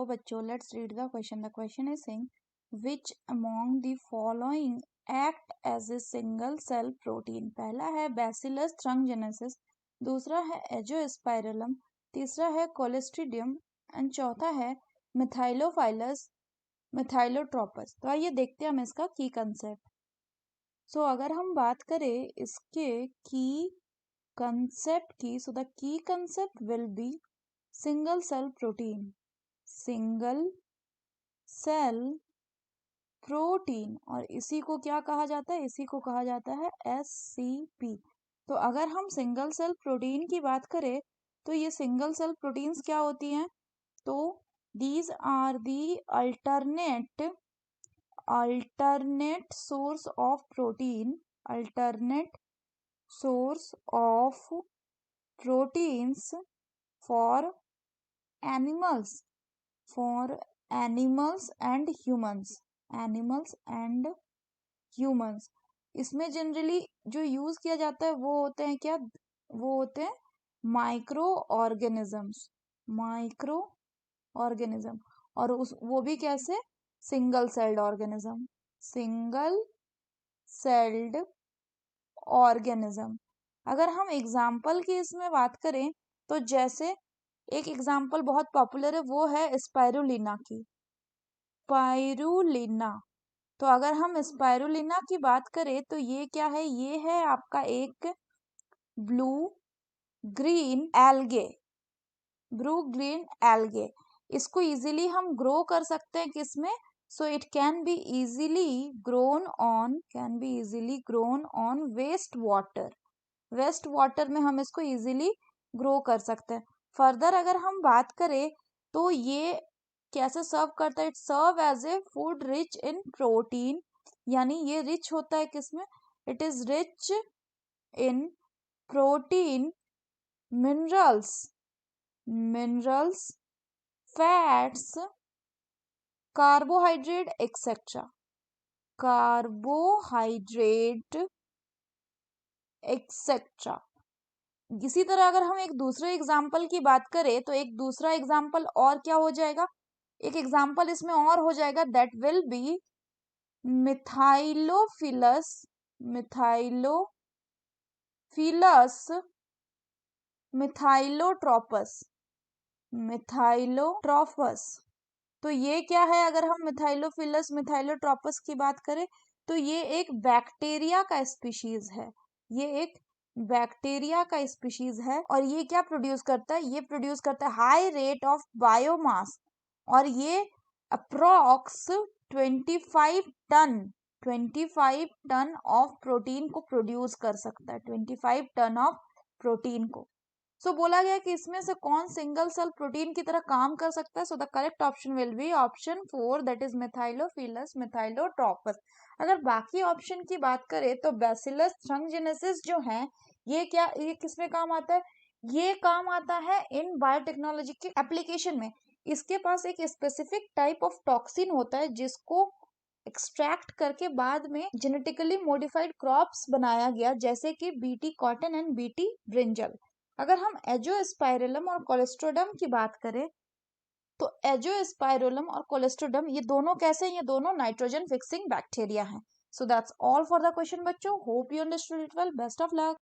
चलो बच्चों, let's read the question. The question is saying which among the following act as a single cell protein. पहला है bacillus थ्रंगजेनेसिस, दूसरा है एजोस्पाइरलम, तीसरा है कोलेस्ट्रिडियम एंड चौथा है मिथाइलोफाइलस मिथाइलोट्रोपस. तो आइए देखते हैं हम इसका की कंसेप्ट. सो अगर हम बात करें इसके की कंसेप्ट की, so the key concept will be single cell protein. Single cell protein, और इसी को क्या कहा जाता है? इसी को कहा जाता है SCP. तो अगर हम सिंगल सेल प्रोटीन की बात करें तो ये सिंगल सेल प्रोटीन्स क्या होती हैं? तो these are the alternate source of protein, alternate source of proteins for animals and humans. इसमें जनरली जो यूज किया जाता है वो होते हैं क्या? वो होते हैं माइक्रो ऑर्गेनिज्म. और वो भी कैसे? Single celled organism. अगर हम एग्जाम्पल की इसमें बात करें तो जैसे एक एग्जाम्पल बहुत पॉपुलर है, वो है स्पाइरुलिना की. तो अगर हम स्पाइरुलिना की बात करें तो ये क्या है? ये है आपका एक ब्लू ग्रीन एल्गे. इसको इजीली हम ग्रो कर सकते हैं किसमें? So it can be easily grown on waste water में हम इसको इजीली ग्रो कर सकते हैं. फर्दर अगर हम बात करें तो ये कैसे सर्व करता है? It serve as a food rich in protein, यानी ये रिच होता है किसमें? It is rich in protein, minerals, fats, carbohydrate etcetera. इसी तरह अगर हम एक दूसरे एग्जाम्पल की बात करें तो एक दूसरा एग्जाम्पल और क्या हो जाएगा? एक एग्जाम्पल इसमें और हो जाएगा, दैट विल बी मिथाइलोट्रोपस. तो ये क्या है? अगर हम मिथाइलोट्रोपस की बात करें तो ये एक बैक्टीरिया का स्पीशीज है. और ये क्या प्रोड्यूस करता है? ये प्रोड्यूस करता है हाई रेट ऑफ बायोमास, और ये अप्रॉक्स 25 टन ऑफ प्रोटीन को प्रोड्यूस कर सकता है. 25 टन ऑफ प्रोटीन को. सो बोला गया कि इसमें से कौन सिंगल सेल प्रोटीन की तरह काम कर सकता है? So the correct option will be option 4, that is methylophilus methylotrophus. अगर बाकी ऑप्शन की बात करें तो बैसिलस थ्रंगजेनेसिस जो है, ये किसमें काम आता है? ये काम आता है इन बायोटेक्नोलॉजी के एप्लीकेशन में. इसके पास एक स्पेसिफिक टाइप ऑफ टॉक्सिन होता है जिसको एक्सट्रैक्ट करके बाद में जेनेटिकली मॉडिफाइड क्रॉप्स बनाया गया, जैसे कि BT cotton and BT brinjal. अगर हम एजोस्पाइरलम और कोलेस्ट्रोडम की बात करें तो एजोस्पाइरलम और कोलेस्ट्रोडम ये दोनों कैसे हैं? ये दोनों नाइट्रोजन फिक्सिंग बैक्टीरिया हैं. So that's all for the question बच्चों. Hope you understood it well. Best of luck.